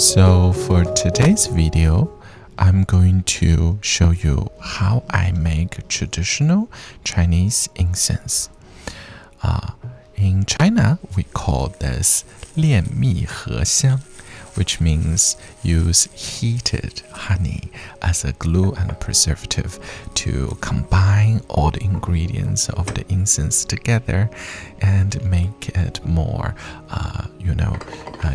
So for today's video, I'm going to show you how I make traditional Chinese incense. In China, we call this 炼蜜合香, which means use heated honey as a glue and preservative to combine all the ingredients of the incense together and make it more,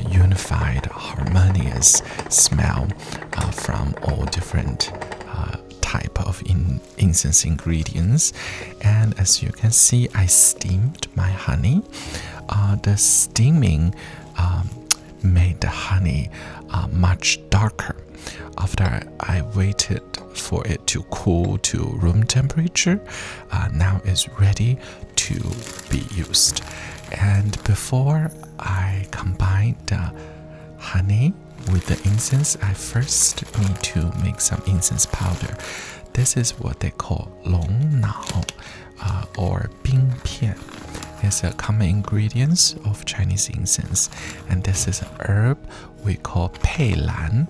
unified, harmonious smell from all different type of incense ingredients. And as you can see, I steamed my honey. The steaming made the honey much darker. After I waited for it to cool to room temperature, now it's ready to be used. And before I combine the honey with the incense, I first need to make some incense powder. This is what they call 龙脑 or 冰片. It's a common ingredient of Chinese incense, and this is an herb we call 佩兰.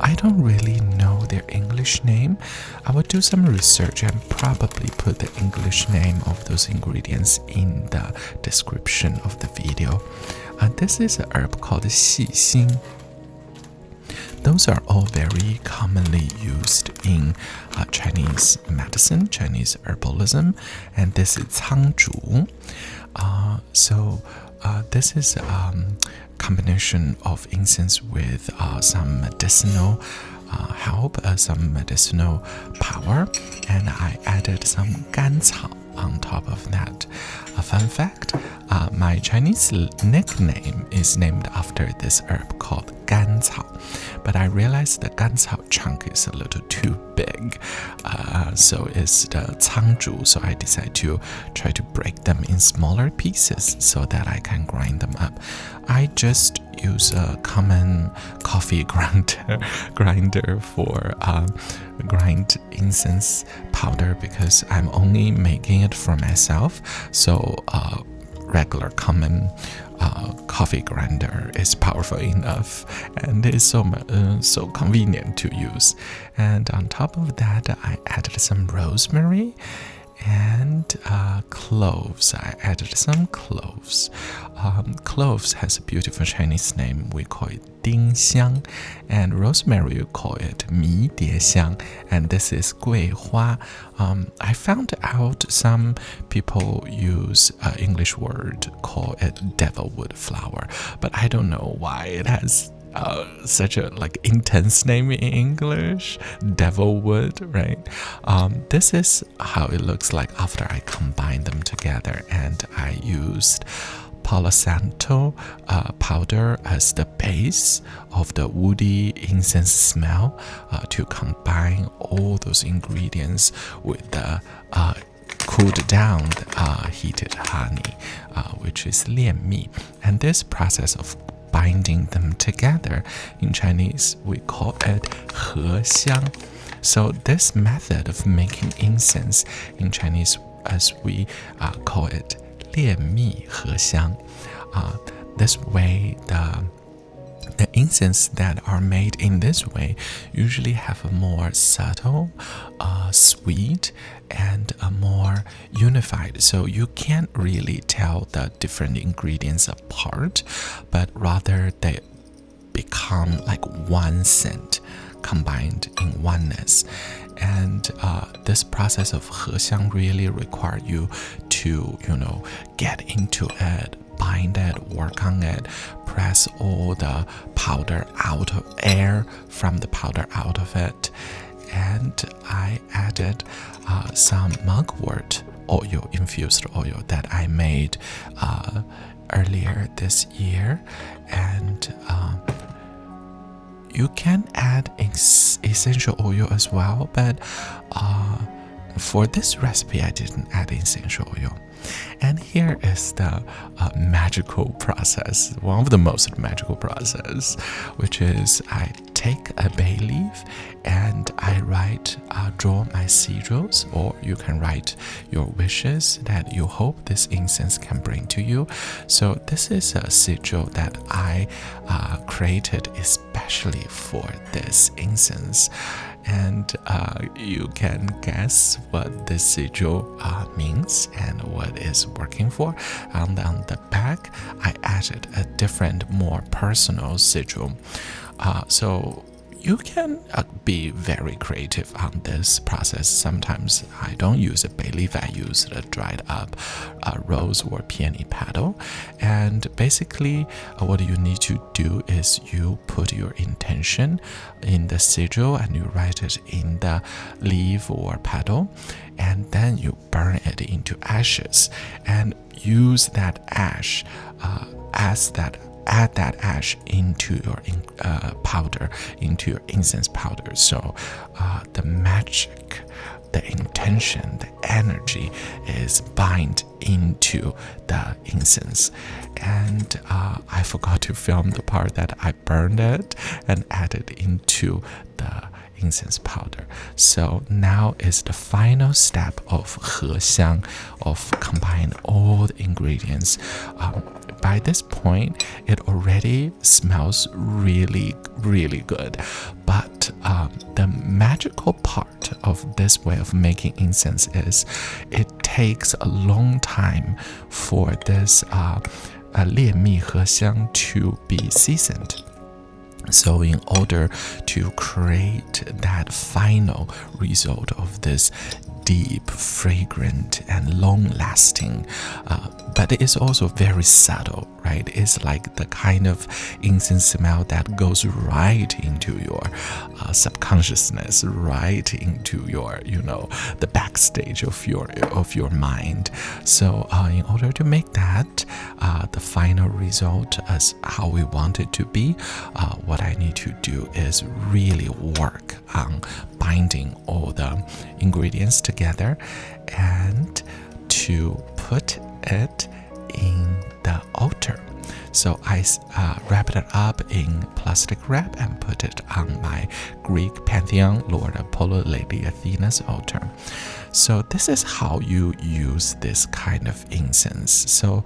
I don't really know their English name. I will do some research and probably put the English name of those ingredients in the description of the video. This is an herb called 细辛. Those are all very commonly used in Chinese medicine, Chinese herbalism, and this is 苍术. This is a combination of incense with some medicinal help, some medicinal power, and I added some 甘草 on top of that. A fun fact, my Chinese nickname is named after this herb called 甘草, but I realized the 甘草 chunk is a little too big, so it's the 苍术, so I decided to try to break them in smaller pieces so that I can grind them up. I just use a common coffee grinder for grind incense powder because I'm only making it for myself, so regular common coffee grinder is powerful enough and is so convenient to use. And on top of that, I added some rosemary and cloves. I added some cloves. Cloves has a beautiful Chinese name. We call it 丁香, and rosemary we call it 迷迭香, and this is 桂花. I found out some people use an English word call it devilwood flower, but I don't know why it has such a intense name in English, devilwood, right? This is how it looks like after I combine them together, and I used Palo Santo powder as the base of the woody incense smell to combine all those ingredients with the cooled down heated honey, which is 炼蜜. And this process of binding them together, in Chinese we call it 合香. So this method of making incense in Chinese, as we call it, 炼蜜合香. This way, the incense that are made in this way usually have a more subtle, sweet, and a more unified. So you can't really tell the different ingredients apart, but rather they become like one scent combined in oneness. And this process of 合香 really require you to, get into it, bind it, work on it, press all the powder out of air from the powder out of it. And I added some mugwort oil, infused oil that I made earlier this year. And you can add essential oil as well, but for this recipe, I didn't add essential oil. And here is the magical process, one of the most magical process, which is I take a bay leaf and I draw my sigils, or you can write your wishes that you hope this incense can bring to you. So this is a sigil that I created especially for this incense. And you can guess what this sigil means and what is working for. And on the back, I added a different, more personal sigil. So you can be very creative on this process. Sometimes I don't use a bay leaf, I use the dried up rose or peony petal. And basically what you need to do is you put your intention in the sigil and you write it in the leaf or petal, and then you burn it into ashes and use that ash add that ash into your powder, into your incense powder. So the magic, the intention, the energy is bind into the incense. And I forgot to film the part that I burned it and added into the incense powder. So now is the final step of 合香, of combine all the ingredients. By this point, it already smells really, really good. But the magical part of this way of making incense is it takes a long time for this 炼蜜合香 to be seasoned. So in order to create that final result of this deep, fragrant, and long-lasting, but it's also very subtle, right? It's like the kind of incense smell that goes right into your subconsciousness, right into your, the backstage of your mind. So in order to make that the final result as how we want it to be, what I need to do is really work on binding all the ingredients together and to put it in the altar. So I wrapped it up in plastic wrap and put it on my Greek pantheon, Lord Apollo, Lady Athena's altar. So this is how you use this kind of incense. So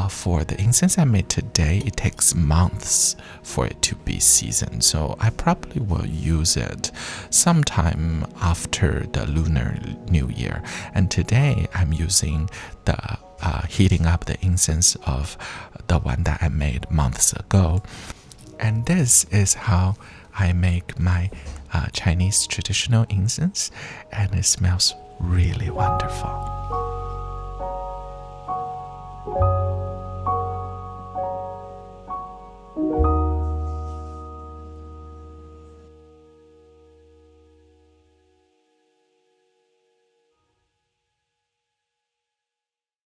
for the incense I made today, it takes months for it to be seasoned. So I probably will use it sometime after the Lunar New Year. And today I'm using the heating up the incense of the one that I made months ago. And this is how I make my Chinese traditional incense, and it smells really wonderful.